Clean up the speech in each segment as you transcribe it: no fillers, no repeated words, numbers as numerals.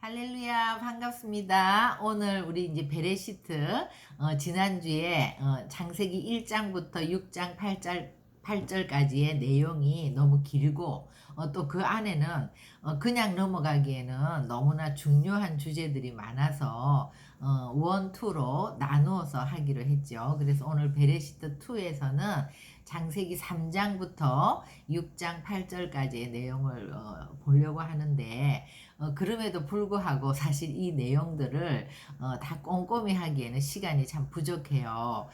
할렐루야, 반갑습니다. 오늘 우리 이제 베레시트, 지난주에 창세기 1장부터 6장 8절까지의 내용이 너무 길고, 또 그 안에는 그냥 넘어가기에는 너무나 중요한 주제들이 많아서, 원, 투로 나누어서 하기로 했죠. 그래서 오늘 베레시트 2에서는 창세기 3장부터 6장 8절까지의 내용을 보려고 하는데, 그럼에도 불구하고 사실 이 내용들을 다 꼼꼼히 하기에는 시간이 참 부족해요.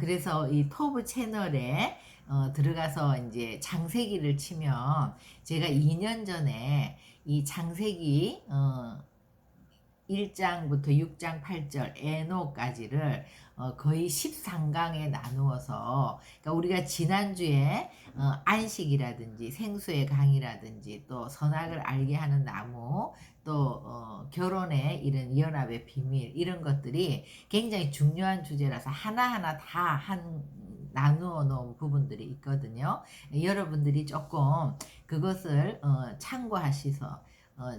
그래서 이 토브 채널에 들어가서 이제 창세기를 치면 제가 2년 전에 이 창세기 1장부터 6장 8절 에노까지를 거의 13강에 나누어서, 그러니까 우리가 지난주에 안식이라든지 생수의 강이라든지 또 선악을 알게 하는 나무, 또 결혼의 이런 연합의 비밀, 이런 것들이 굉장히 중요한 주제라서 하나하나 다 나누어 놓은 부분들이 있거든요. 여러분들이 조금 그것을 참고하셔서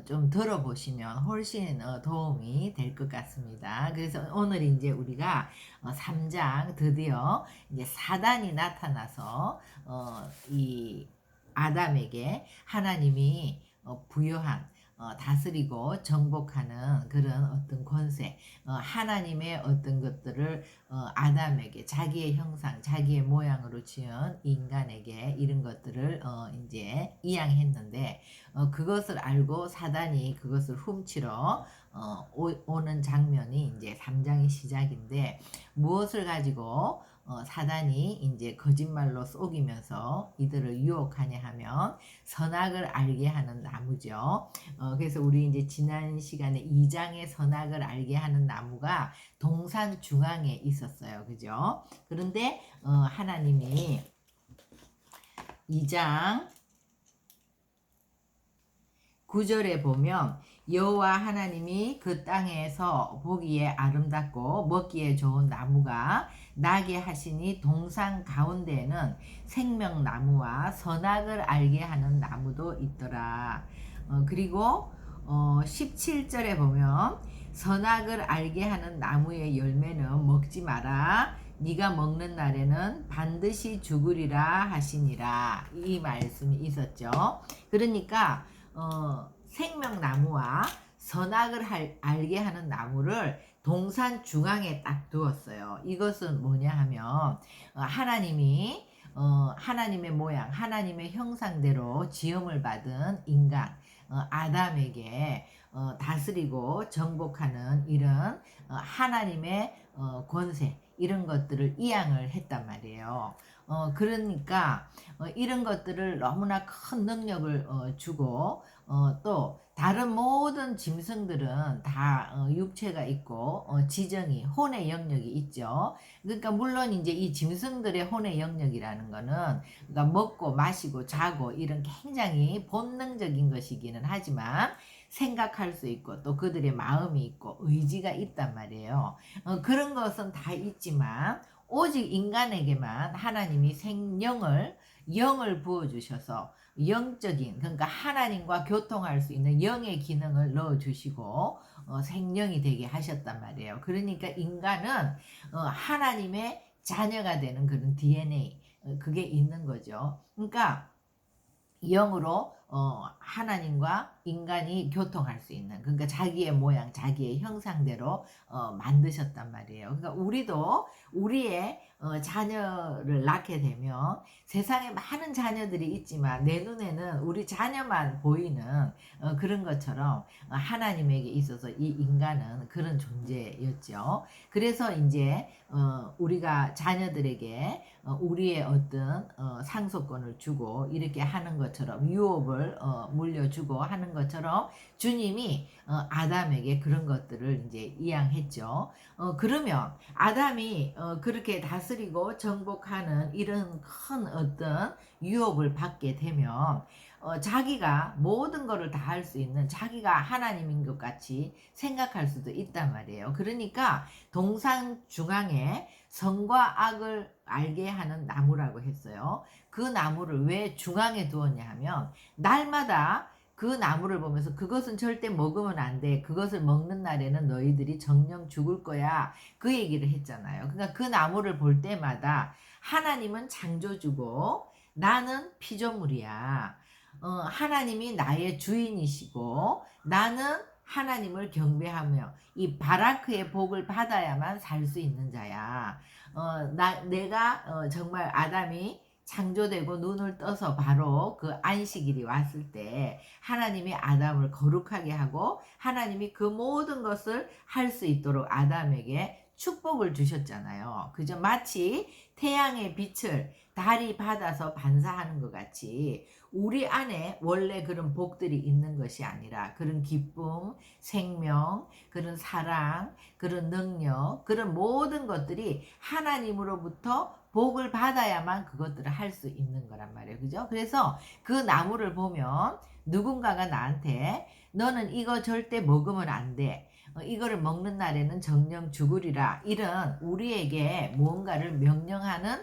좀 들어보시면 훨씬 도움이 될 것 같습니다. 그래서 오늘 이제 우리가 3장 드디어 이제 사단이 나타나서 이 아담에게 하나님이 부여한 다스리고 정복하는 그런 어떤 권세, 하나님의 어떤 것들을 아담에게 자기의 형상, 자기의 모양으로 지은 인간에게 이런 것들을 이제 이양했는데, 그것을 알고 사단이 그것을 훔치러 오는 장면이 이제 3장의 시작인데, 무엇을 가지고 사단이 이제 거짓말로 속이면서 이들을 유혹하냐 하면 선악을 알게 하는 나무죠. 그래서 우리 이제 지난 시간에 2장의 선악을 알게 하는 나무가 동산 중앙에 있었어요. 그죠? 그런데 하나님이 2장 9절에 보면 여호와 하나님이 그 땅에서 보기에 아름답고 먹기에 좋은 나무가 나게 하시니 동산 가운데에는 생명나무와 선악을 알게 하는 나무도 있더라. 그리고 17절에 보면 선악을 알게 하는 나무의 열매는 먹지 마라. 네가 먹는 날에는 반드시 죽으리라 하시니라. 이 말씀이 있었죠. 그러니까 생명나무와 선악을 알게 하는 나무를 동산 중앙에 딱 두었어요. 이것은 뭐냐 하면 하나님이 하나님의 모양, 하나님의 형상대로 지음을 받은 인간 아담에게 다스리고 정복하는 이런 하나님의 권세, 이런 것들을 이양을 했단 말이에요. 그러니까 이런 것들을 너무나 큰 능력을 주고, 또 다른 모든 짐승들은 다 육체가 있고 지정이 혼의 영역이 있죠. 그러니까 물론 이제 이 짐승들의 혼의 영역이라는 거는, 그러니까 먹고 마시고 자고 이런 굉장히 본능적인 것이기는 하지만 생각할 수 있고 또 그들의 마음이 있고 의지가 있단 말이에요. 그런 것은 다 있지만 오직 인간에게만 하나님이 영을 부어주셔서 영적인, 그러니까 하나님과 교통할 수 있는 영의 기능을 넣어주시고 생명이 되게 하셨단 말이에요. 그러니까 인간은 하나님의 자녀가 되는 그런 DNA, 그게 있는 거죠. 그러니까 영으로 하나님과 인간이 교통할 수 있는, 그러니까 자기의 모양, 자기의 형상대로 만드셨단 말이에요. 그러니까 우리도 우리의 자녀를 낳게 되면 세상에 많은 자녀들이 있지만 내 눈에는 우리 자녀만 보이는 그런 것처럼 하나님에게 있어서 이 인간은 그런 존재였죠. 그래서 이제 우리가 자녀들에게 우리의 어떤 상속권을 주고 이렇게 하는 것처럼, 유업을 물려주고 하는 것처럼 주님이 아담에게 그런 것들을 이제 이양했죠. 그러면 아담이 그렇게 다스리고 정복하는 이런 큰 어떤 유업을 받게 되면 자기가 모든 것을 다 할 수 있는, 자기가 하나님인 것 같이 생각할 수도 있단 말이에요. 그러니까 동산 중앙에 선과 악을 알게 하는 나무라고 했어요. 그 나무를 왜 중앙에 두었냐 하면 날마다 그 나무를 보면서 그것은 절대 먹으면 안 돼. 그것을 먹는 날에는 너희들이 정령 죽을 거야. 그 얘기를 했잖아요. 그러니까 그 나무를 볼 때마다 하나님은 창조주고 나는 피조물이야. 하나님이 나의 주인이시고 나는 하나님을 경배하며 이 바라크의 복을 받아야만 살 수 있는 자야. 내가 정말 아담이 창조되고 눈을 떠서 바로 그 안식일이 왔을 때 하나님이 아담을 거룩하게 하고 하나님이 그 모든 것을 할 수 있도록 아담에게 축복을 주셨잖아요. 그죠? 마치 태양의 빛을 달이 받아서 반사하는 것 같이 우리 안에 원래 그런 복들이 있는 것이 아니라 그런 기쁨, 생명, 그런 사랑, 그런 능력, 그런 모든 것들이 하나님으로부터 복을 받아야만 그것들을 할 수 있는 거란 말이에요. 그죠? 그래서 그 나무를 보면 누군가가 나한테 너는 이거 절대 먹으면 안 돼. 이거를 먹는 날에는 정령 죽으리라. 이런 우리에게 무언가를 명령하는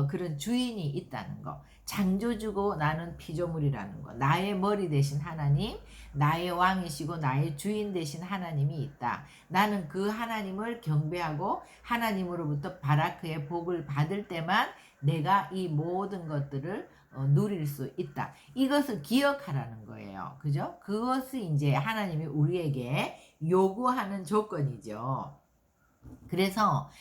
그런 주인이 있다는 거. 창조주고 나는 피조물이라는 거. 나의 머리 대신 하나님, 나의 왕이시고 나의 주인 대신 하나님이 있다. 나는 그 하나님을 경배하고 하나님으로부터 바라크의 복을 받을 때만 내가 이 모든 것들을 누릴 수 있다. 이것을 기억하라는 거예요. 그죠? 그것이 이제 하나님이 우리에게 요구하는 조건이죠. 그래서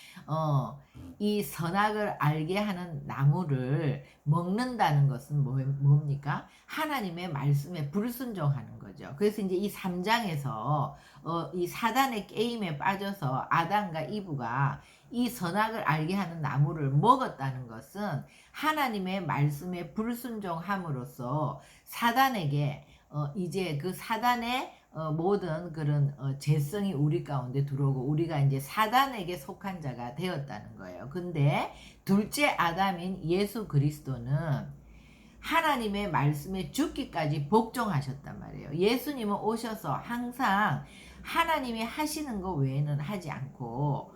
이 선악을 알게 하는 나무를 먹는다는 것은 뭡니까? 하나님의 말씀에 불순종하는 거죠. 그래서 이제 이 3장에서 이 사단의 게임에 빠져서 아담과 이브가 이 선악을 알게 하는 나무를 먹었다는 것은 하나님의 말씀에 불순종함으로써 사단에게 이제 그 사단의 모든 그런 죄성이 우리 가운데 들어오고 우리가 이제 사단에게 속한 자가 되었다는 거예요. 근데 둘째 아담인 예수 그리스도는 하나님의 말씀에 죽기까지 복종하셨단 말이에요. 예수님은 오셔서 항상 하나님이 하시는 것 외에는 하지 않고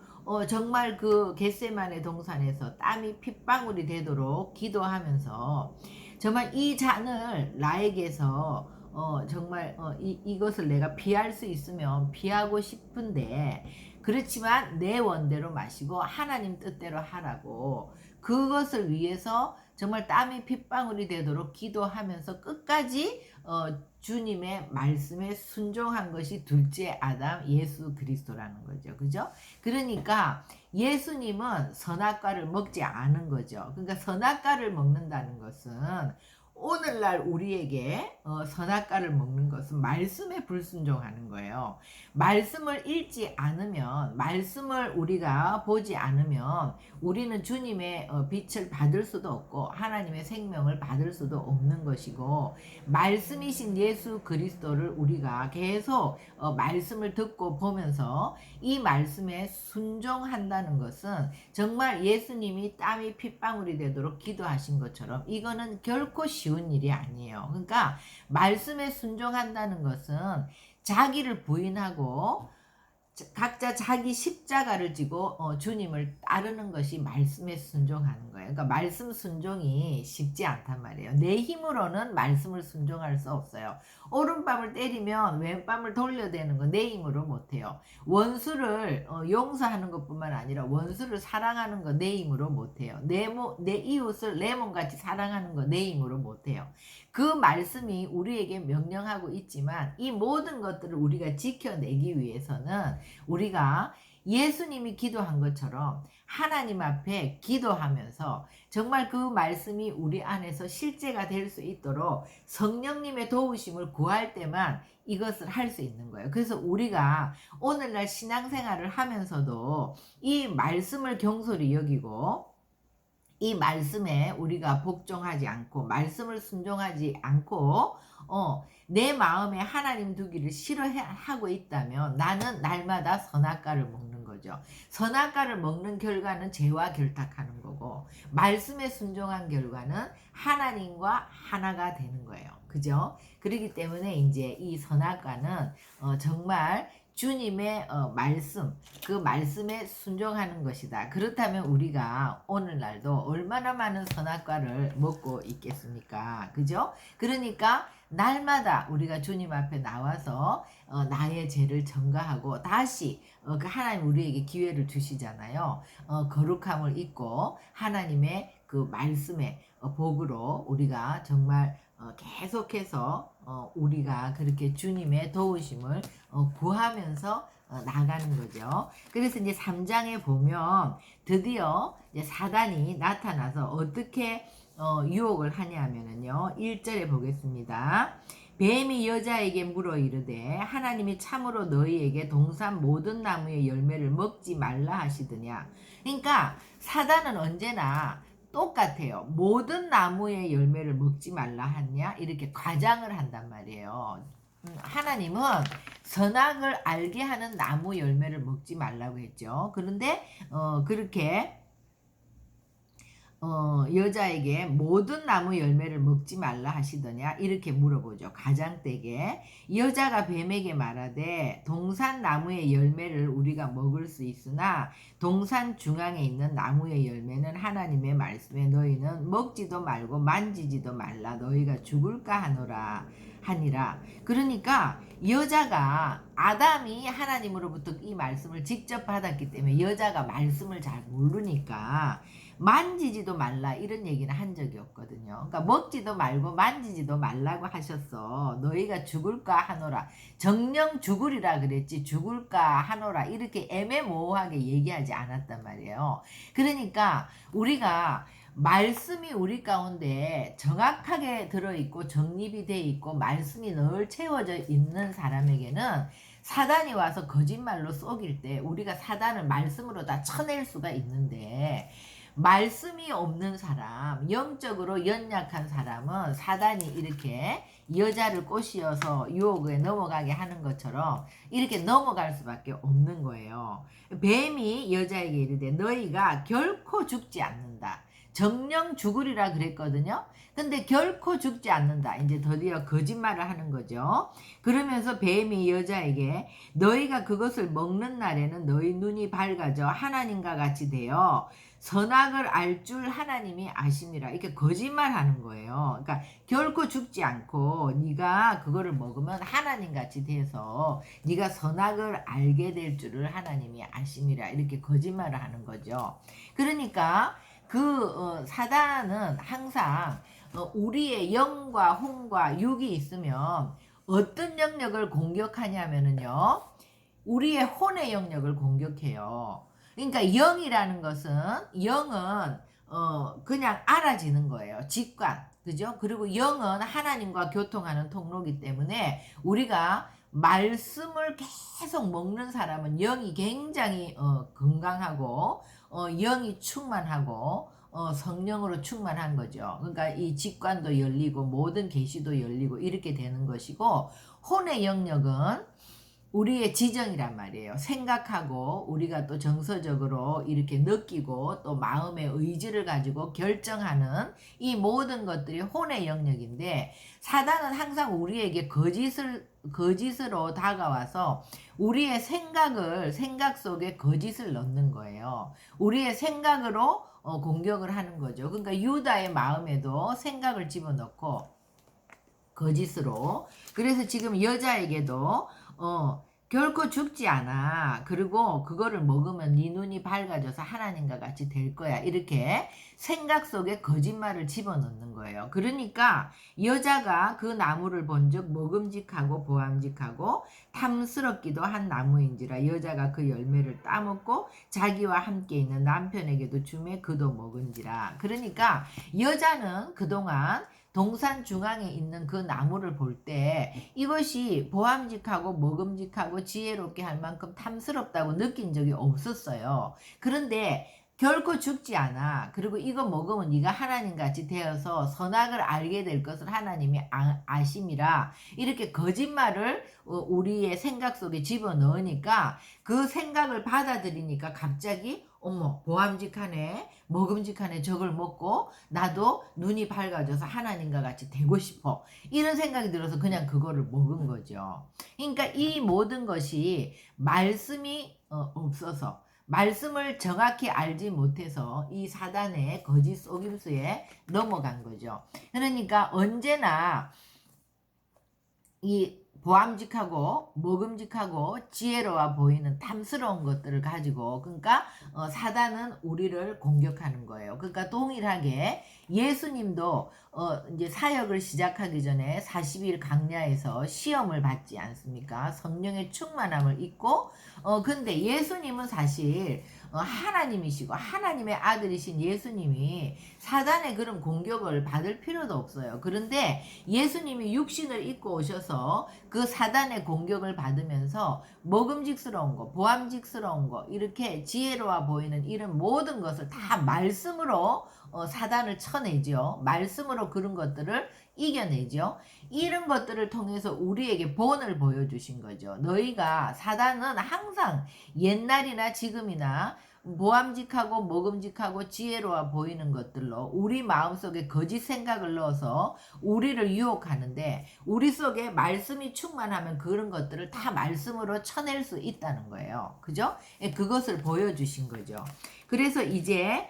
정말 그 겟세마네 동산에서 땀이 핏방울이 되도록 기도하면서 정말 이 잔을 나에게서 정말 이것을 내가 피할 수 있으면 피하고 싶은데 그렇지만 내 원대로 마시고 하나님 뜻대로 하라고 그것을 위해서 정말 땀이 핏방울이 되도록 기도하면서 끝까지 주님의 말씀에 순종한 것이 둘째 아담 예수 그리스도라는 거죠. 그죠? 그러니까 예수님은 선악과를 먹지 않은 거죠. 그러니까 선악과를 먹는다는 것은 오늘날 우리에게 선악과를 먹는 것은 말씀에 불순종하는 거예요. 말씀을 읽지 않으면 말씀을 우리가 보지 않으면 우리는 주님의 빛을 받을 수도 없고 하나님의 생명을 받을 수도 없는 것이고 말씀이신 예수 그리스도를 우리가 계속 말씀을 듣고 보면서 이 말씀에 순종한다는 것은 정말 예수님이 땀이 핏방울이 되도록 기도하신 것처럼 이거는 결코 쉬운 일이 아니에요. 그러니까 말씀에 순종한다는 것은 자기를 부인하고 각자 자기 십자가를 지고 주님을 따르는 것이 말씀에 순종하는 거예요. 그러니까 말씀 순종이 쉽지 않단 말이에요. 내 힘으로는 말씀을 순종할 수 없어요. 오른밤을 때리면 왼밤을 돌려대는 거 내 힘으로 못해요. 원수를 용서하는 것뿐만 아니라 원수를 사랑하는 거 내 힘으로 못해요. 내 이웃을 내 몸같이 사랑하는 거 내 힘으로 못해요. 그 말씀이 우리에게 명령하고 있지만 이 모든 것들을 우리가 지켜내기 위해서는 우리가 예수님이 기도한 것처럼 하나님 앞에 기도하면서 정말 그 말씀이 우리 안에서 실제가 될 수 있도록 성령님의 도우심을 구할 때만 이것을 할 수 있는 거예요. 그래서 우리가 오늘날 신앙생활을 하면서도 이 말씀을 경솔히 여기고 이 말씀에 우리가 복종하지 않고 말씀을 순종하지 않고 내 마음에 하나님 두기를 싫어하고 있다면 나는 날마다 선악과를 먹는 거죠. 선악과를 먹는 결과는 죄와 결탁하는 거고 말씀에 순종한 결과는 하나님과 하나가 되는 거예요. 그죠? 그렇기 때문에 이제 이 선악과는 정말 주님의 말씀, 그 말씀에 순종하는 것이다. 그렇다면 우리가 오늘날도 얼마나 많은 선악과를 먹고 있겠습니까? 그죠? 그러니까 날마다 우리가 주님 앞에 나와서 나의 죄를 전가하고 다시 그 하나님 우리에게 기회를 주시잖아요. 거룩함을 잊고 하나님의 그 말씀의 복으로 우리가 정말 계속해서 우리가 그렇게 주님의 도우심을 구하면서 나가는 거죠. 그래서 이제 3장에 보면 드디어 이제 사단이 나타나서 어떻게 유혹을 하냐면은요. 1절에 보겠습니다. 뱀이 여자에게 물어 이르되 하나님이 참으로 너희에게 동산 모든 나무의 열매를 먹지 말라 하시더냐. 그러니까 사단은 언제나 똑같아요. 모든 나무의 열매를 먹지 말라 하냐 이렇게 과장을 한단 말이에요. 하나님은 선악을 알게 하는 나무 열매를 먹지 말라고 했죠. 그런데 그렇게 여자에게 모든 나무 열매를 먹지 말라 하시더냐 이렇게 물어보죠. 가장되게 여자가 뱀에게 말하되 동산 나무의 열매를 우리가 먹을 수 있으나 동산 중앙에 있는 나무의 열매는 하나님의 말씀에 너희는 먹지도 말고 만지지도 말라 너희가 죽을까 하니라. 그러니까 여자가 아담이 하나님으로부터 이 말씀을 직접 받았기 때문에 여자가 말씀을 잘 모르니까 만지지도 말라 이런 얘기는 한 적이 없거든요. 그러니까 먹지도 말고 만지지도 말라고 하셨어. 너희가 죽을까 하노라. 정령 죽으리라 그랬지 죽을까 하노라 이렇게 애매모호하게 얘기하지 않았단 말이에요. 그러니까 우리가 말씀이 우리 가운데 정확하게 들어있고 정립이 돼 있고 말씀이 늘 채워져 있는 사람에게는 사단이 와서 거짓말로 속일 때 우리가 사단을 말씀으로 다 쳐낼 수가 있는데 말씀이 없는 사람, 영적으로 연약한 사람은 사단이 이렇게 여자를 꼬시어서 유혹에 넘어가게 하는 것처럼 이렇게 넘어갈 수밖에 없는 거예요. 뱀이 여자에게 이르되 너희가 결코 죽지 않는다. 정령 죽으리라 그랬거든요. 근데 결코 죽지 않는다. 이제 드디어 거짓말을 하는 거죠. 그러면서 뱀이 여자에게 너희가 그것을 먹는 날에는 너희 눈이 밝아져 하나님과 같이 되어 선악을 알 줄 하나님이 아심이라. 이렇게 거짓말하는 거예요. 그러니까 결코 죽지 않고 네가 그거를 먹으면 하나님 같이 돼서 네가 선악을 알게 될 줄을 하나님이 아심이라. 이렇게 거짓말을 하는 거죠. 그러니까 사단은 항상 우리의 영과 혼과 육이 있으면 어떤 영역을 공격하냐면은요. 우리의 혼의 영역을 공격해요. 그러니까 영이라는 것은 영은 그냥 알아지는 거예요. 직관. 그죠? 그리고 영은 하나님과 교통하는 통로이기 때문에 우리가 말씀을 계속 먹는 사람은 영이 굉장히 건강하고 영이 충만하고 성령으로 충만한 거죠. 그러니까 이 직관도 열리고 모든 계시도 열리고 이렇게 되는 것이고 혼의 영역은 우리의 지정이란 말이에요. 생각하고 우리가 또 정서적으로 이렇게 느끼고 또 마음의 의지를 가지고 결정하는 이 모든 것들이 혼의 영역인데 사단은 항상 우리에게 거짓으로 다가와서 우리의 생각 속에 거짓을 넣는 거예요. 우리의 생각으로 공격을 하는 거죠. 그러니까 유다의 마음에도 생각을 집어넣고 거짓으로. 그래서 지금 여자에게도 결코 죽지 않아. 그리고 그거를 먹으면 네 눈이 밝아져서 하나님과 같이 될 거야. 이렇게 생각 속에 거짓말을 집어넣는 거예요. 그러니까 여자가 그 나무를 본즉 먹음직하고 보암직하고 탐스럽기도 한 나무인지라 여자가 그 열매를 따먹고 자기와 함께 있는 남편에게도 주매 그도 먹은지라. 그러니까 여자는 그동안 동산 중앙에 있는 그 나무를 볼 때 이것이 보암직하고 먹음직하고 지혜롭게 할 만큼 탐스럽다고 느낀 적이 없었어요. 그런데 결코 죽지 않아. 그리고 이거 먹으면 네가 하나님같이 되어서 선악을 알게 될 것을 하나님이 아심이라. 이렇게 거짓말을 우리의 생각 속에 집어넣으니까 그 생각을 받아들이니까 갑자기 어머 보암직하네 먹음직하네 저걸 먹고 나도 눈이 밝아져서 하나님과 같이 되고 싶어 이런 생각이 들어서 그냥 그거를 먹은 거죠. 그러니까 이 모든 것이 말씀이 없어서 말씀을 정확히 알지 못해서 이 사단의 거짓 속임수에 넘어간 거죠. 그러니까 언제나 이 보암직하고 먹음직하고 지혜로워 보이는 탐스러운 것들을 가지고, 그러니까 사단은 우리를 공격하는 거예요. 그러니까 동일하게 예수님도 이제 사역을 시작하기 전에 40일 강야에서 시험을 받지 않습니까? 성령의 충만함을 입고. 근데 예수님은 사실 하나님이시고 하나님의 아들이신 예수님이 사단의 그런 공격을 받을 필요도 없어요. 그런데 예수님이 육신을 입고 오셔서 그 사단의 공격을 받으면서 먹음직스러운 거, 보암직스러운 거, 이렇게 지혜로워 보이는 이런 모든 것을 다 말씀으로 사단을 쳐내죠. 말씀으로 그런 것들을 이겨내죠. 이런 것들을 통해서 우리에게 본을 보여주신 거죠. 너희가, 사단은 항상 옛날이나 지금이나 보암직하고 먹음직하고 지혜로워 보이는 것들로 우리 마음속에 거짓 생각을 넣어서 우리를 유혹하는데, 우리 속에 말씀이 충만하면 그런 것들을 다 말씀으로 쳐낼 수 있다는 거예요. 그죠? 그것을 보여주신 거죠. 그래서 이제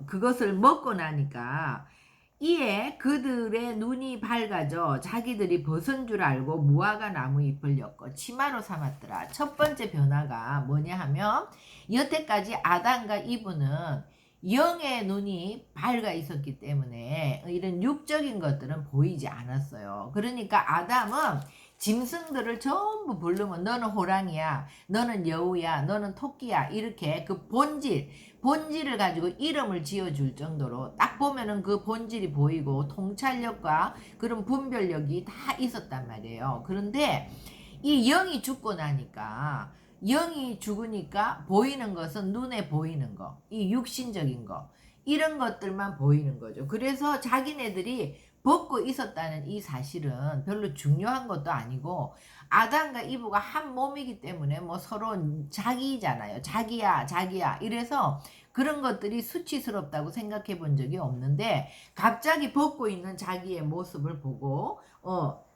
그것을 먹고 나니까, 이에 그들의 눈이 밝아져 자기들이 벗은 줄 알고 무화과 나무 잎을 엮어 치마로 삼았더라. 첫 번째 변화가 뭐냐 하면, 여태까지 아담과 이브는 영의 눈이 밝아 있었기 때문에 이런 육적인 것들은 보이지 않았어요. 그러니까 아담은 짐승들을 전부 부르면 너는 호랑이야, 너는 여우야, 너는 토끼야, 이렇게 그 본질을 가지고 이름을 지어줄 정도로 딱 보면은 그 본질이 보이고 통찰력과 그런 분별력이 다 있었단 말이에요. 그런데 이 영이 죽고 나니까, 영이 죽으니까 보이는 것은 눈에 보이는 거, 이 육신적인 거, 이런 것들만 보이는 거죠. 그래서 자기네들이 벗고 있었다는 이 사실은 별로 중요한 것도 아니고, 아담과 이브가 한 몸이기 때문에 뭐 서로 자기잖아요. 자기야, 자기야. 이래서 그런 것들이 수치스럽다고 생각해 본 적이 없는데, 갑자기 벗고 있는 자기의 모습을 보고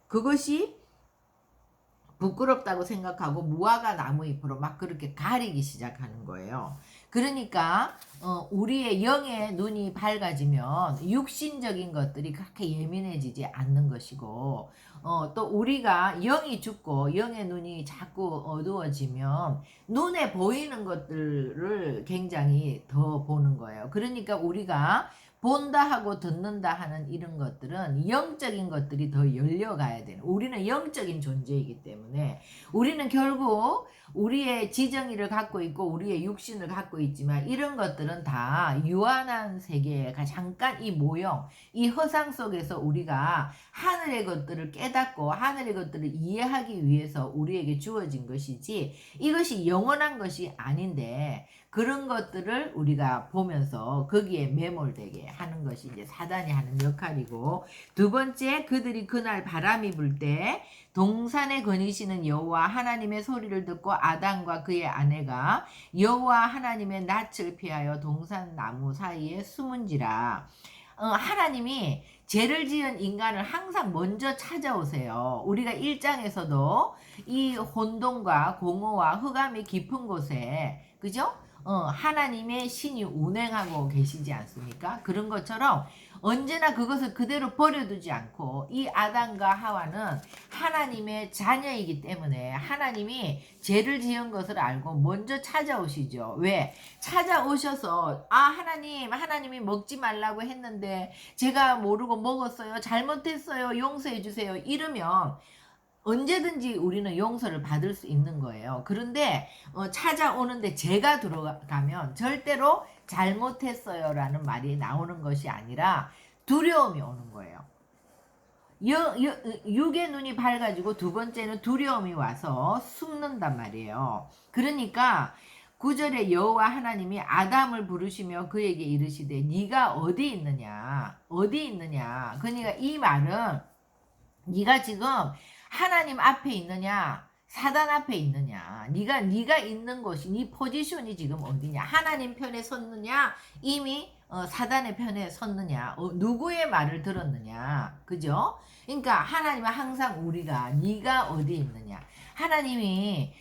그것이 부끄럽다고 생각하고 무화과 나무 잎으로 막 그렇게 가리기 시작하는 거예요. 그러니까 우리의 영의 눈이 밝아지면 육신적인 것들이 그렇게 예민해지지 않는 것이고, 또 우리가 영이 죽고 영의 눈이 자꾸 어두워지면 눈에 보이는 것들을 굉장히 더 보는 거예요. 그러니까 우리가 본다 하고 듣는다 하는 이런 것들은 영적인 것들이 더 열려가야 되는, 우리는 영적인 존재이기 때문에, 우리는 결국 우리의 지정의를 갖고 있고 우리의 육신을 갖고 있지만, 이런 것들은 다 유한한 세계가 잠깐 이 모형, 이 허상 속에서 우리가 하늘의 것들을 깨닫고 하늘의 것들을 이해하기 위해서 우리에게 주어진 것이지, 이것이 영원한 것이 아닌데, 그런 것들을 우리가 보면서 거기에 매몰되게 하는 것이 이제 사단이 하는 역할이고, 두 번째, 그들이 그날 바람이 불 때 동산에 거니시는 여호와 하나님의 소리를 듣고 아담과 그의 아내가 여호와 하나님의 낯을 피하여 동산 나무 사이에 숨은지라. 하나님이 죄를 지은 인간을 항상 먼저 찾아오세요. 우리가 1장에서도 이 혼돈과 공허와 흑암이 깊은 곳에, 그죠? 하나님의 신이 운행하고 계시지 않습니까? 그런 것처럼 언제나 그것을 그대로 버려두지 않고, 이 아담과 하와는 하나님의 자녀이기 때문에 하나님이 죄를 지은 것을 알고 먼저 찾아오시죠. 왜? 찾아오셔서 하나님이 먹지 말라고 했는데 제가 모르고 먹었어요, 잘못했어요, 용서해 주세요, 이러면 언제든지 우리는 용서를 받을 수 있는 거예요. 그런데 찾아오는데 죄가 들어가면 절대로 잘못했어요 라는 말이 나오는 것이 아니라 두려움이 오는 거예요. 육의 눈이 밝아지고, 두 번째는 두려움이 와서 숨는단 말이에요. 그러니까 9절에 여호와 하나님이 아담을 부르시며 그에게 이르시되 네가 어디 있느냐, 어디 있느냐. 그러니까 이 말은 네가 지금 하나님 앞에 있느냐, 사단 앞에 있느냐, 네가 있는 곳이, 네 포지션이 지금 어디냐, 하나님 편에 섰느냐, 이미 사단의 편에 섰느냐, 누구의 말을 들었느냐, 그죠? 그러니까 하나님은 항상 우리가 네가 어디 있느냐, 하나님이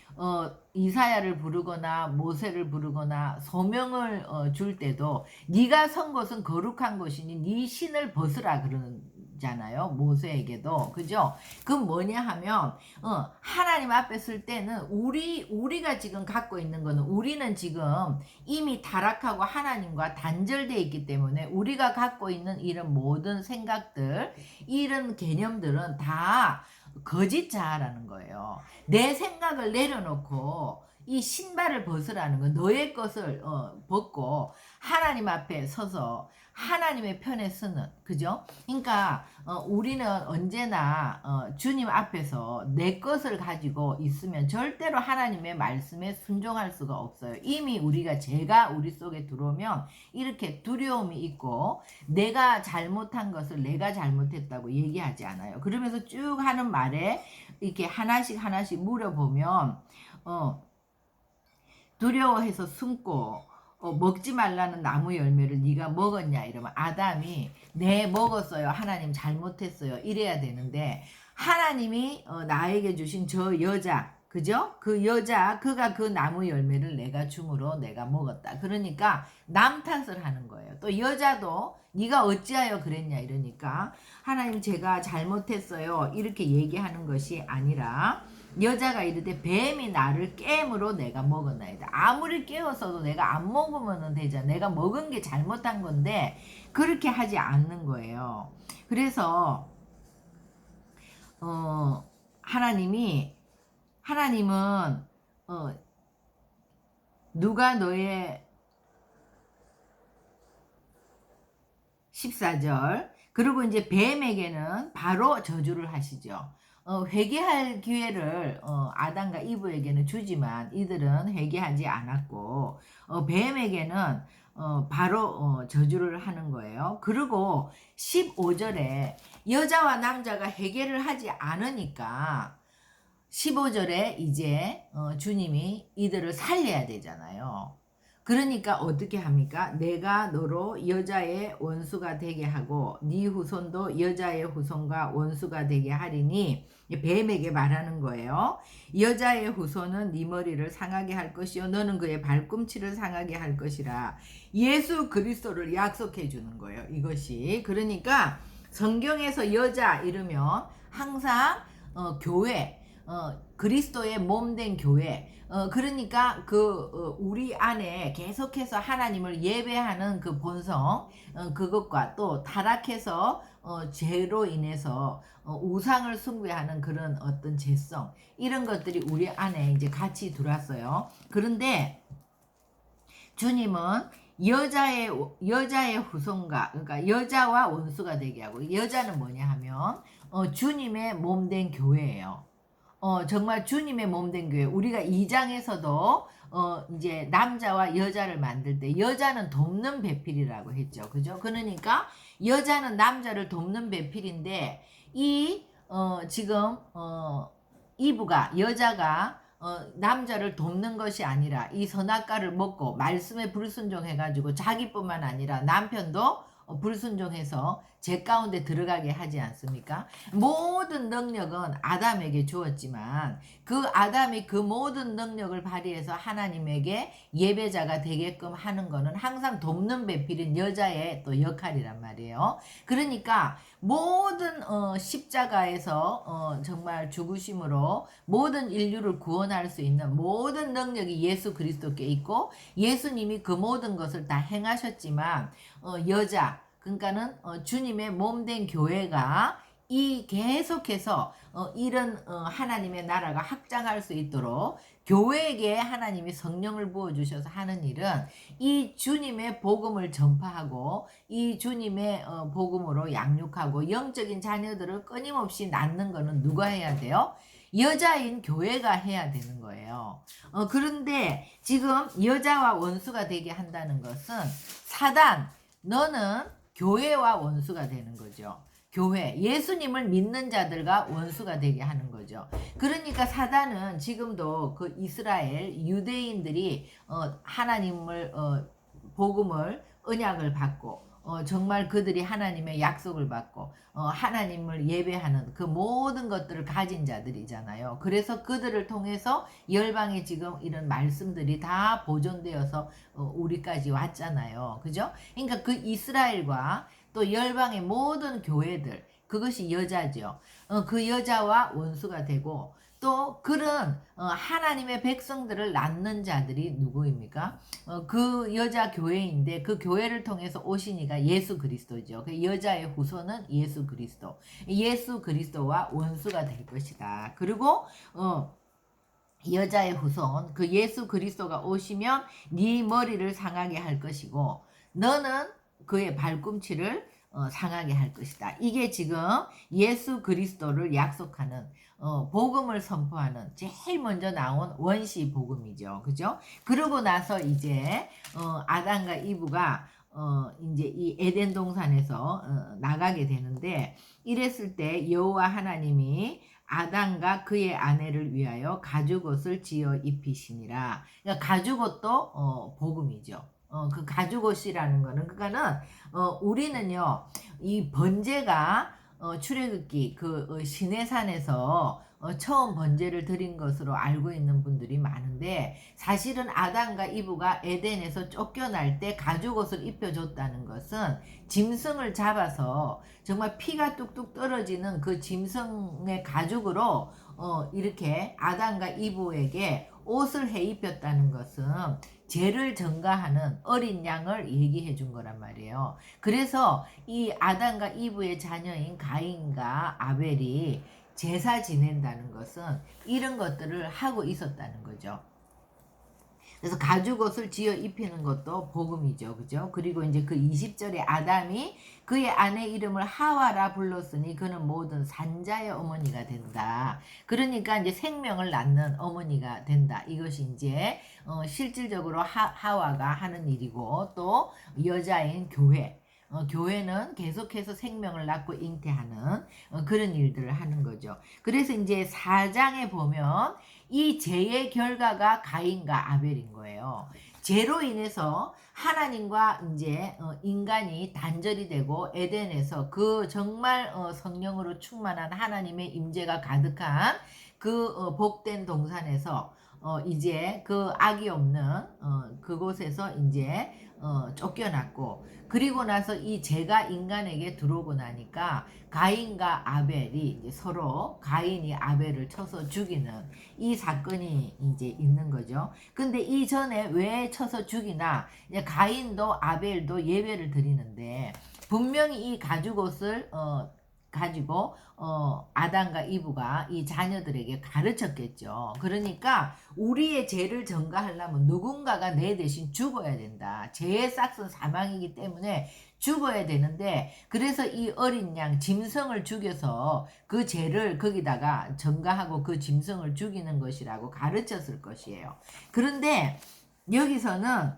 이사야를 부르거나 모세를 부르거나 소명을 줄 때도 네가 선 곳은 거룩한 곳이니 네 신을 벗으라 그러는 주잖아요. 모세에게도. 그죠? 그건 뭐냐 하면 하나님 앞에 쓸 때는 우리가 지금 갖고 있는 거는, 우리는 지금 이미 타락하고 하나님과 단절되어 있기 때문에 우리가 갖고 있는 이런 모든 생각들, 이런 개념들은 다 거짓 자아라는 거예요. 내 생각을 내려놓고 이 신발을 벗으라는 거, 너의 것을 벗고 하나님 앞에 서서 하나님의 편에 서는, 그죠? 그러니까 우리는 언제나 주님 앞에서 내 것을 가지고 있으면 절대로 하나님의 말씀에 순종할 수가 없어요. 이미 우리가, 죄가 우리 속에 들어오면 이렇게 두려움이 있고, 내가 잘못한 것을 내가 잘못했다고 얘기하지 않아요. 그러면서 쭉 하는 말에 이렇게 하나씩 물어보면 두려워해서 숨고 먹지 말라는 나무 열매를 네가 먹었냐 이러면 아담이 네 먹었어요, 하나님 잘못했어요 이래야 되는데, 하나님이 나에게 주신 저 여자, 그죠? 그 여자, 그가 그 나무 열매를 내가 줌으로 내가 먹었다. 그러니까 남 탓을 하는 거예요. 또 여자도 네가 어찌하여 그랬냐 이러니까 하나님 제가 잘못했어요 이렇게 얘기하는 것이 아니라, 여자가 이르되 뱀이 나를 깨므로 내가 먹었나이다. 아무리 깨웠어도 내가 안 먹으면 되잖아. 내가 먹은 게 잘못한 건데 그렇게 하지 않는 거예요. 그래서 하나님은 누가 너의 14절, 그리고 이제 뱀에게는 바로 저주를 하시죠. 회개할 기회를 아담과 이브에게는 주지만 이들은 회개하지 않았고, 뱀에게는 바로 저주를 하는 거예요. 그리고 15절에 여자와 남자가 회개를 하지 않으니까 15절에 이제 주님이 이들을 살려야 되잖아요. 그러니까 어떻게 합니까? 내가 너로 여자의 원수가 되게 하고 네 후손도 여자의 후손과 원수가 되게 하리니, 뱀에게 말하는 거예요. 여자의 후손은 네 머리를 상하게 할 것이요 너는 그의 발꿈치를 상하게 할 것이라. 예수 그리스도를 약속해 주는 거예요, 이것이. 그러니까 성경에서 여자 이러면 항상 교회, 그리스도의 몸된 교회, 그러니까 우리 안에 계속해서 하나님을 예배하는 그 본성, 그것과 또 타락해서 죄로 인해서 우상을 숭배하는 그런 어떤 죄성, 이런 것들이 우리 안에 이제 같이 들어왔어요. 그런데 주님은 여자의 후손과, 그러니까 여자와 원수가 되게 하고, 여자는 뭐냐 하면 주님의 몸된 교회예요. 정말 주님의 몸된 교회. 우리가 2장에서도 이제 남자와 여자를 만들 때 여자는 돕는 배필이라고 했죠. 그죠? 그러니까 여자는 남자를 돕는 배필인데, 지금 이브가, 여자가 남자를 돕는 것이 아니라 이 선악과를 먹고 말씀에 불순종해가지고 자기뿐만 아니라 남편도 불순종해서 죄 가운데 들어가게 하지 않습니까? 모든 능력은 아담에게 주었지만 그 아담이 그 모든 능력을 발휘해서 하나님에게 예배자가 되게끔 하는 거는 항상 돕는 배필인 여자의 또 역할이란 말이에요. 그러니까 모든 십자가에서 정말 죽으심으로 모든 인류를 구원할 수 있는 모든 능력이 예수 그리스도께 있고, 예수님이 그 모든 것을 다 행하셨지만 여자, 그러니까는 주님의 몸된 교회가 계속해서 이런 하나님의 나라가 확장할 수 있도록 교회에게 하나님이 성령을 부어주셔서 하는 일은, 이 주님의 복음을 전파하고 이 주님의 복음으로 양육하고 영적인 자녀들을 끊임없이 낳는 거는 누가 해야 돼요? 여자인 교회가 해야 되는 거예요. 그런데 지금 여자와 원수가 되게 한다는 것은, 사단, 너는 교회와 원수가 되는 거죠. 교회, 예수님을 믿는 자들과 원수가 되게 하는 거죠. 그러니까 사단은 지금도 그 이스라엘 유대인들이 하나님을 복음을, 언약을 받고 정말 그들이 하나님의 약속을 받고 하나님을 예배하는 그 모든 것들을 가진 자들이잖아요. 그래서 그들을 통해서 열방에 지금 이런 말씀들이 다 보존되어서 우리까지 왔잖아요. 그죠? 그러니까 그 이스라엘과 또 열방의 모든 교회들, 그것이 여자죠. 그 여자와 원수가 되고 또 그런 하나님의 백성들을 낳는 자들이 누구입니까? 그 여자 교회인데 그 교회를 통해서 오신 이가 예수 그리스도죠. 그 여자의 후손은 예수 그리스도. 예수 그리스도와 원수가 될 것이다. 그리고 여자의 후손 그 예수 그리스도가 오시면 네 머리를 상하게 할 것이고 너는 그의 발꿈치를 상하게 할 것이다. 이게 지금 예수 그리스도를 약속하는 복음을 선포하는 제일 먼저 나온 원시 복음이죠. 그죠? 그러고 나서 이제 아담과 이브가 이제 이 에덴 동산에서 나가게 되는데 이랬을 때 여호와 하나님이 아담과 그의 아내를 위하여 가죽옷을 지어 입히시니라. 그러니까 가죽옷도 복음이죠. 그 가죽옷이라는 거는 그러니까는 우리는요 이 번제가 출애굽기 그 시내산에서 처음 번제를 드린 것으로 알고 있는 분들이 많은데 사실은 아담과 이브가 에덴에서 쫓겨날 때 가죽옷을 입혀줬다는 것은 짐승을 잡아서 정말 피가 뚝뚝 떨어지는 그 짐승의 가죽으로 이렇게 아담과 이브에게 옷을 해 입혔다는 것은 죄를 전가하는 어린 양을 얘기해 준 거란 말이에요. 그래서 이 아담과 이브의 자녀인 가인과 아벨이 제사 지낸다는 것은 이런 것들을 하고 있었다는 거죠. 그래서 가죽옷을 지어 입히는 것도 복음이죠. 그죠? 그리고 이제 그 20절에 아담이 그의 아내 이름을 하와라 불렀으니 그는 모든 산자의 어머니가 된다. 그러니까 이제 생명을 낳는 어머니가 된다. 이것이 이제 실질적으로 하와가 하는 일이고 또 여자인 교회. 교회는 계속해서 생명을 낳고 잉태하는 그런 일들을 하는 거죠. 그래서 이제 4장에 보면 이 죄의 결과가 가인과 아벨인 거예요. 죄로 인해서 하나님과 이제 인간이 단절이 되고 에덴에서 그 정말 성령으로 충만한 하나님의 임재가 가득한 그 복된 동산에서 이제 그 악이 없는 그곳에서 이제 쫓겨났고 그리고 나서 이 죄가 인간에게 들어오고 나니까 가인과 아벨이 이제 서로 가인이 아벨을 쳐서 죽이는 이 사건이 이제 있는 거죠. 근데 이전에 왜 쳐서 죽이나 이제 가인도 아벨도 예배를 드리는데 분명히 이 가죽옷을 가지고 아담과 이브가 이 자녀들에게 가르쳤겠죠. 그러니까 우리의 죄를 전가하려면 누군가가 내 대신 죽어야 된다. 죄의 싹은 사망이기 때문에 죽어야 되는데 그래서 이 어린 양 짐승을 죽여서 그 죄를 거기다가 전가하고 그 짐승을 죽이는 것이라고 가르쳤을 것이에요. 그런데 여기서는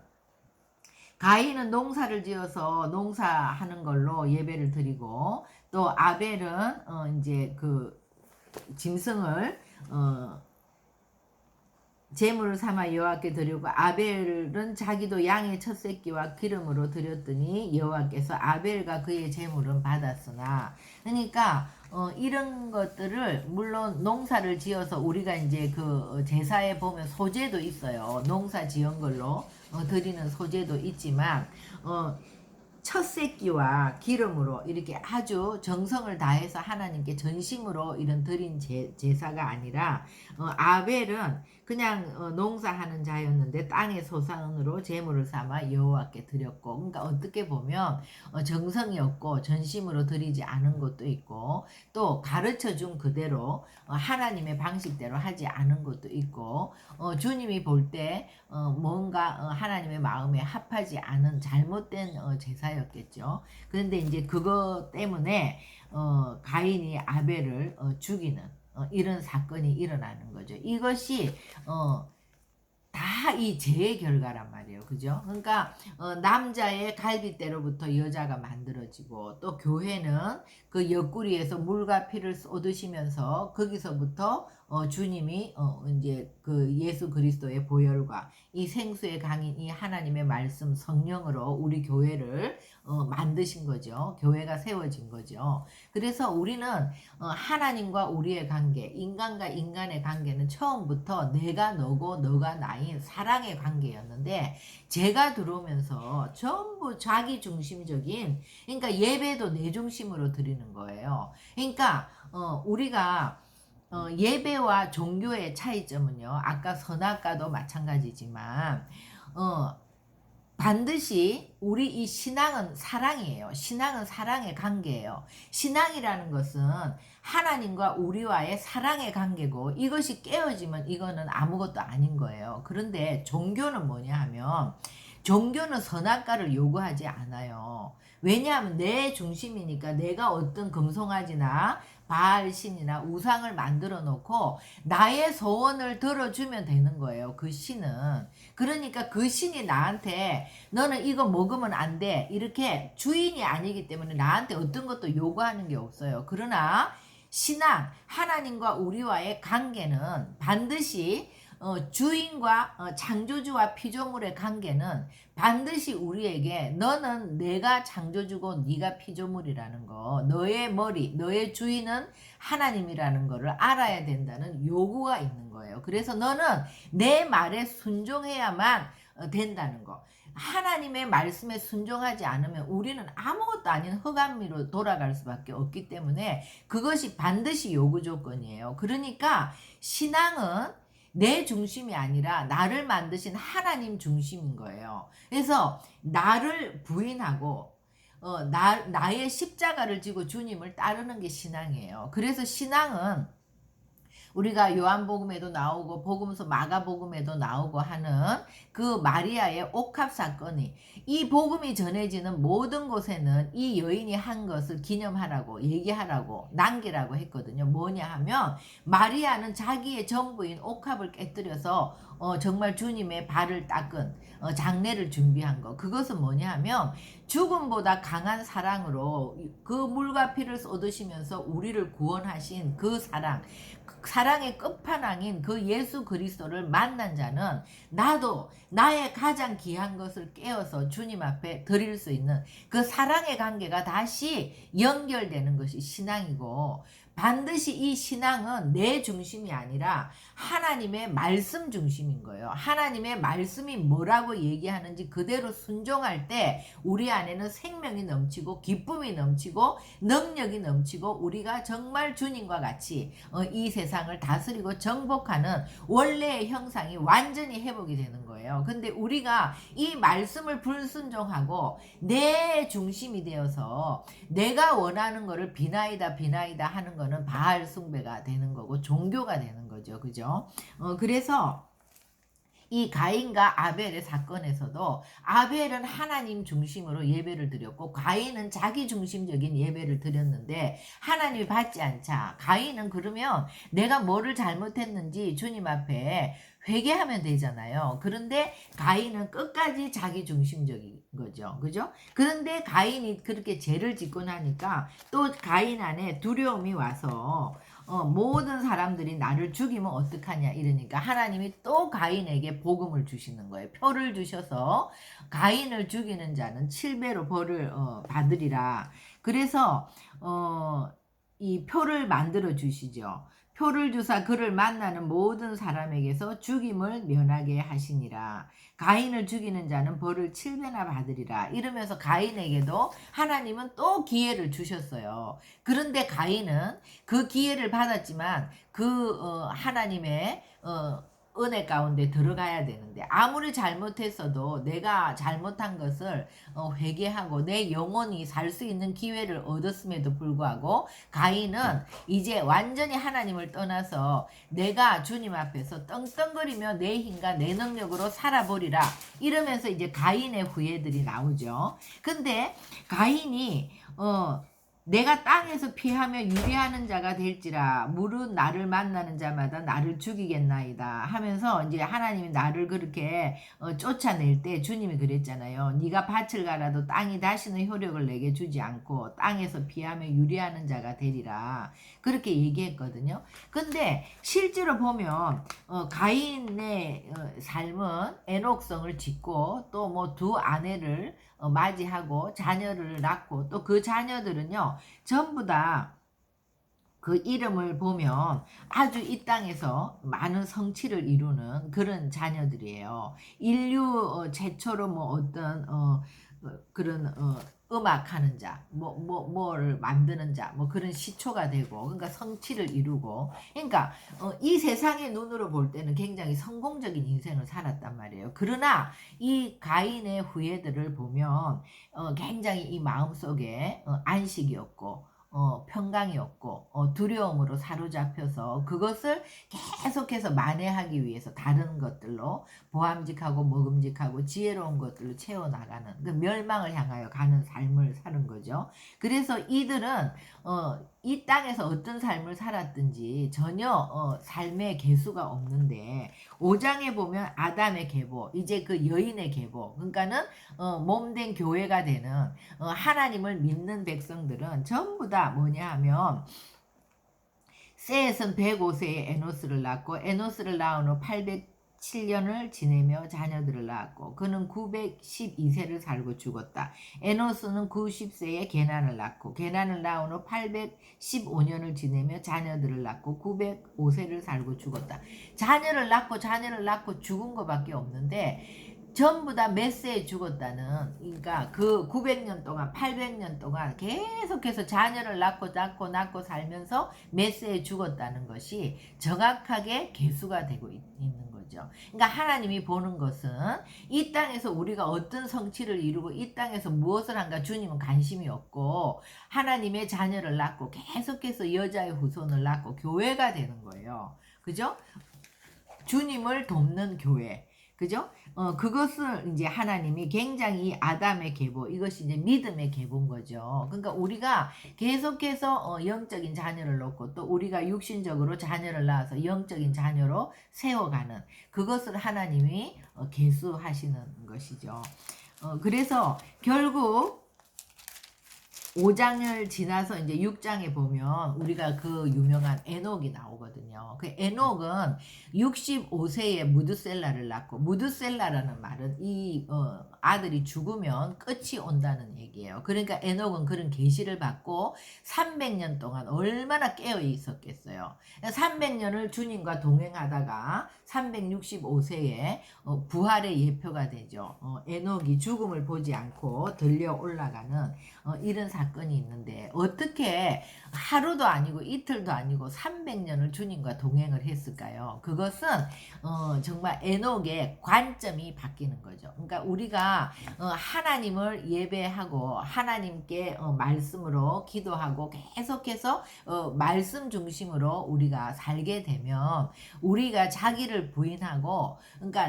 가인은 농사를 지어서 농사하는 걸로 예배를 드리고 또 아벨은 이제 그 짐승을 제물을 삼아 여호와께 드리고 아벨은 자기도 양의 첫 새끼와 기름으로 드렸더니 여호와께서 아벨과 그의 제물은 받았으나 그러니까 이런 것들을 물론 농사를 지어서 우리가 이제 그 제사에 보면 소제도 있어요. 농사 지은 걸로 드리는 소제도 있지만 첫 새끼와 기름으로 이렇게 아주 정성을 다해서 하나님께 전심으로 이런 드린 제사가 아니라 아벨은 그냥 농사하는 자였는데 땅의 소산으로 제물을 삼아 여호와께 드렸고 그러니까 어떻게 보면 정성이 없고 전심으로 드리지 않은 것도 있고 또 가르쳐준 그대로 하나님의 방식대로 하지 않은 것도 있고 주님이 볼 때 뭔가 하나님의 마음에 합하지 않은 잘못된 제사였겠죠. 그런데 이제 그것 때문에 가인이 아벨을 죽이는 이런 사건이 일어나는 거죠. 이것이 다 이 죄의 결과란 말이에요. 그죠? 그러니까 남자의 갈빗대로부터 여자가 만들어지고 또 교회는 그 옆구리에서 물과 피를 쏟으시면서 거기서부터 주님이 이제 그 예수 그리스도의 보혈과 이 생수의 강인 이 하나님의 말씀 성령으로 우리 교회를 만드신 거죠. 교회가 세워진 거죠. 그래서 우리는 하나님과 우리의 관계, 인간과 인간의 관계는 처음부터 내가 너고 너가 나인 사랑의 관계였는데, 제가 들어오면서 전부 자기 중심적인, 그러니까 예배도 내 중심으로 드리는 거예요. 그러니까 우리가 예배와 종교의 차이점은요, 아까 선악과도 마찬가지지만 반드시 우리 이 신앙은 사랑이에요. 신앙은 사랑의 관계예요. 신앙이라는 것은 하나님과 우리와의 사랑의 관계고, 이것이 깨어지면 이거는 아무것도 아닌 거예요. 그런데 종교는 뭐냐 하면, 종교는 선악과를 요구하지 않아요. 왜냐하면 내 중심이니까 내가 어떤 금송아지나 바알신이나 우상을 만들어 놓고 나의 소원을 들어주면 되는 거예요. 그 신은. 그러니까 그 신이 나한테 너는 이거 먹으면 안 돼, 이렇게 주인이 아니기 때문에 나한테 어떤 것도 요구하는 게 없어요. 그러나 신앙, 하나님과 우리와의 관계는 반드시 주인과 창조주와 피조물의 관계는 반드시 우리에게 너는 내가 창조주고 네가 피조물이라는 거, 너의 머리, 너의 주인은 하나님이라는 거를 알아야 된다는 요구가 있는 거예요. 그래서 너는 내 말에 순종해야만 된다는 거. 하나님의 말씀에 순종하지 않으면 우리는 아무것도 아닌 흑암미로 돌아갈 수밖에 없기 때문에 그것이 반드시 요구 조건이에요. 그러니까 신앙은 내 중심이 아니라 나를 만드신 하나님 중심인 거예요. 그래서 나를 부인하고 나의 십자가를 지고 주님을 따르는 게 신앙이에요. 그래서 신앙은 우리가 요한복음에도 나오고 복음서 마가복음에도 나오고 하는 그 마리아의 옥합 사건이, 이 복음이 전해지는 모든 곳에는 이 여인이 한 것을 기념하라고, 얘기하라고, 남기라고 했거든요. 뭐냐 하면 마리아는 자기의 전부인 옥합을 깨뜨려서 정말 주님의 발을 닦은 장례를 준비한 거. 그것은 뭐냐 하면 죽음보다 강한 사랑으로 그 물과 피를 쏟으시면서 우리를 구원하신 그 사랑, 사랑의 끝판왕인 그 예수 그리스도를 만난 자는 나도 나의 가장 귀한 것을 깨어서 주님 앞에 드릴 수 있는 그 사랑의 관계가 다시 연결되는 것이 신앙이고, 반드시 이 신앙은 내 중심이 아니라 하나님의 말씀 중심인 거예요. 하나님의 말씀이 뭐라고 얘기하는지 그대로 순종할 때 우리 안에는 생명이 넘치고 기쁨이 넘치고 능력이 넘치고 우리가 정말 주님과 같이 이 세상을 다스리고 정복하는 원래의 형상이 완전히 회복이 되는 거예요. 근데 우리가 이 말씀을 불순종하고 내 중심이 되어서 내가 원하는 거를 비나이다 하는 거는 바알 숭배가 되는 거고 종교가 되는 거죠. 그죠? 그래서 이 가인과 아벨의 사건에서도 아벨은 하나님 중심으로 예배를 드렸고 가인은 자기 중심적인 예배를 드렸는데 하나님이 받지 않자 가인은 그러면 내가 뭐를 잘못했는지 주님 앞에 회개하면 되잖아요. 그런데 가인은 끝까지 자기 중심적인 거죠. 그죠? 그런데 가인이 그렇게 죄를 짓고 나니까 또 가인 안에 두려움이 와서 모든 사람들이 나를 죽이면 어떡하냐 이러니까 하나님이 또 가인에게 복음을 주시는 거예요. 표를 주셔서 가인을 죽이는 자는 7배로 벌을 받으리라. 그래서 이 표를 만들어 주시죠. 표를 주사 그를 만나는 모든 사람에게서 죽임을 면하게 하시니라. 가인을 죽이는 자는 벌을 7배나 받으리라. 이러면서 가인에게도 하나님은 또 기회를 주셨어요. 그런데 가인은 그 기회를 받았지만 그 하나님의 은혜 가운데 들어가야 되는데 아무리 잘못했어도 내가 잘못한 것을 회개하고 내 영혼이 살 수 있는 기회를 얻었음에도 불구하고 가인은 이제 완전히 하나님을 떠나서 내가 주님 앞에서 떵떵거리며 내 힘과 내 능력으로 살아보리라 이러면서 이제 가인의 후예들이 나오죠. 근데 가인이 내가 땅에서 피하며 유리하는 자가 될지라 무릇 나를 만나는 자마다 나를 죽이겠나이다 하면서 이제 하나님이 나를 그렇게 쫓아낼 때 주님이 그랬잖아요. 네가 밭을 갈아도 땅이 다시는 효력을 내게 주지 않고 땅에서 피하며 유리하는 자가 되리라 그렇게 얘기했거든요. 근데 실제로 보면 가인의 삶은 에녹성을 짓고 또 뭐 두 아내를 맞이하고 자녀를 낳고 또 그 자녀들은요 전부 다 그 이름을 보면 아주 이 땅에서 많은 성취를 이루는 그런 자녀들이에요. 인류 최초로 뭐 어떤 그런 음악하는 자, 뭐를 만드는 자, 뭐 그런 시초가 되고, 그러니까 성취를 이루고, 그러니까 이 세상의 눈으로 볼 때는 굉장히 성공적인 인생을 살았단 말이에요. 그러나 이 가인의 후예들을 보면 굉장히 이 마음속에 안식이 없고 평강이 없고 두려움으로 사로잡혀서 그것을 계속해서 만회하기 위해서 다른 것들로 보암직하고 먹음직하고 지혜로운 것들로 채워나가는 그 멸망을 향하여 가는 삶을 사는 거죠. 그래서 이들은 이 땅에서 어떤 삶을 살았든지 전혀 삶의 계수가 없는데 5장에 보면 아담의 계보, 이제 그 여인의 계보, 그러니까는 몸된 교회가 되는 하나님을 믿는 백성들은 전부 다 뭐냐 하면 셋은 105세에 에노스를 낳고 에노스를 낳은 후 807년을 지내며 자녀들을 낳았고 그는 912세를 살고 죽었다. 에노스는 90세에 게난을 낳고 게난을 낳은 후 815년을 지내며 자녀들을 낳고 905세를 살고 죽었다. 자녀를 낳고 죽은 것밖에 없는데 전부 다 몇 세에 죽었다는, 그러니까 그 900년 동안 800년 동안 계속해서 자녀를 낳고 살면서 몇 세에 죽었다는 것이 정확하게 계수가 되고 있는 거죠. 그러니까 하나님이 보는 것은 이 땅에서 우리가 어떤 성취를 이루고 이 땅에서 무엇을 한가 주님은 관심이 없고 하나님의 자녀를 낳고 계속해서 여자의 후손을 낳고 교회가 되는 거예요. 그죠? 주님을 돕는 교회. 그죠? 그것을 이제 하나님이 굉장히 아담의 계보, 이것이 이제 믿음의 계보인 거죠. 그러니까 우리가 계속해서 영적인 자녀를 놓고 또 우리가 육신적으로 자녀를 낳아서 영적인 자녀로 세워가는 그것을 하나님이 계수하시는 것이죠. 그래서 결국 5장을 지나서 이제 6장에 보면 우리가 그 유명한 에녹이 나오거든요. 그 에녹은 65세에 무드셀라를 낳고, 무드셀라라는 말은 이 아들이 죽으면 끝이 온다는 얘기예요. 그러니까 에녹은 그런 계시를 받고 300년 동안 얼마나 깨어 있었겠어요. 300년을 주님과 동행하다가 365세에 부활의 예표가 되죠. 에녹이 죽음을 보지 않고 들려 올라가는 이런 사건이 있는데 어떻게 하루도 아니고 이틀도 아니고 300년을 주님과 동행을 했을까요? 그것은 정말 에녹의 관점이 바뀌는 거죠. 그러니까 우리가 하나님을 예배하고 하나님께 말씀으로 기도하고 계속해서 말씀 중심으로 우리가 살게 되면 우리가 자기를 부인하고, 그러니까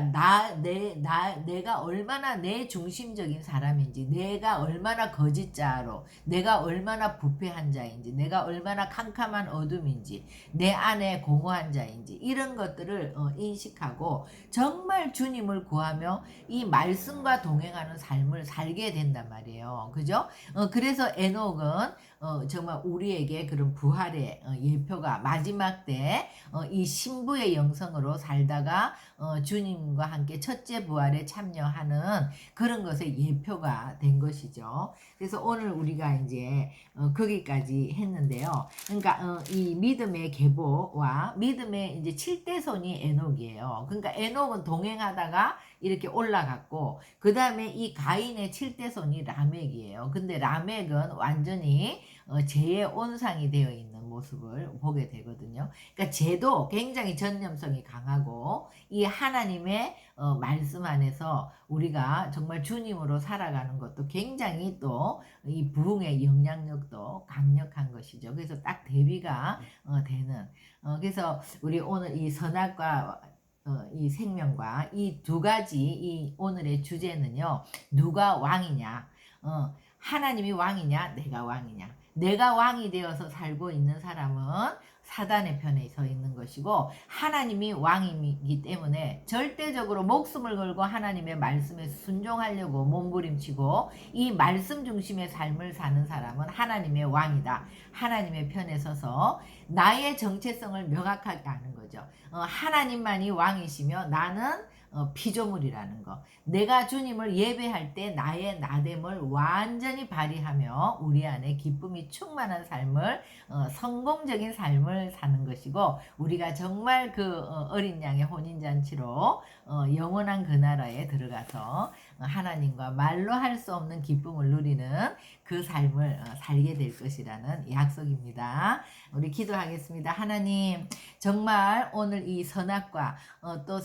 내가 얼마나 내 중심적인 사람인지, 내가 얼마나 거짓자로, 내가 얼마나 부패한 자인지, 내가 얼마나 캄캄한 어둠인지, 내 안에 공허한 자인지 이런 것들을 인식하고 정말 주님을 구하며 이 말씀과 동행하는 삶을 살게 된단 말이에요. 그죠? 그래서 에녹은 정말 우리에게 그런 부활의 예표가 마지막 때 이 신부의 영성으로 살다가 주님과 함께 첫째 부활에 참여하는 그런 것의 예표가 된 것이죠. 그래서 오늘 우리가 이제 거기까지 했는데요. 그러니까 이 믿음의 계보와 믿음의 이제 7대 손이 에녹이에요. 그러니까 에녹은 동행하다가 이렇게 올라갔고 그 다음에 이 가인의 7대 손이 라멕이에요. 근데 라멕은 완전히 죄의 온상이 되어 있는 모습을 보게 되거든요. 그러니까 죄도 굉장히 전념성이 강하고 이 하나님의 말씀 안에서 우리가 정말 주님으로 살아가는 것도 굉장히 또 이 부흥의 영향력도 강력한 것이죠. 그래서 딱 대비가 되는 그래서 우리 오늘 이 선악과 이 생명과 이 두 가지 이 오늘의 주제는요. 누가 왕이냐? 하나님이 왕이냐? 내가 왕이냐? 내가 왕이 되어서 살고 있는 사람은 사단의 편에 서 있는 것이고 하나님이 왕이기 때문에 절대적으로 목숨을 걸고 하나님의 말씀에 순종하려고 몸부림치고 이 말씀 중심의 삶을 사는 사람은 하나님의 왕이다. 하나님의 편에 서서 나의 정체성을 명확하게 아는 거죠. 하나님만이 왕이시며 나는 피조물이라는 거. 내가 주님을 예배할 때 나의 나됨을 완전히 발휘하며 우리 안에 기쁨이 충만한 삶을 성공적인 삶을 사는 것이고 우리가 정말 그 어린 양의 혼인잔치로 영원한 그 나라에 들어가서 하나님과 말로 할 수 없는 기쁨을 누리는 그 삶을 살게 될 것이라는 약속입니다. 우리 기도하겠습니다. 하나님 정말 오늘 이 선악과 또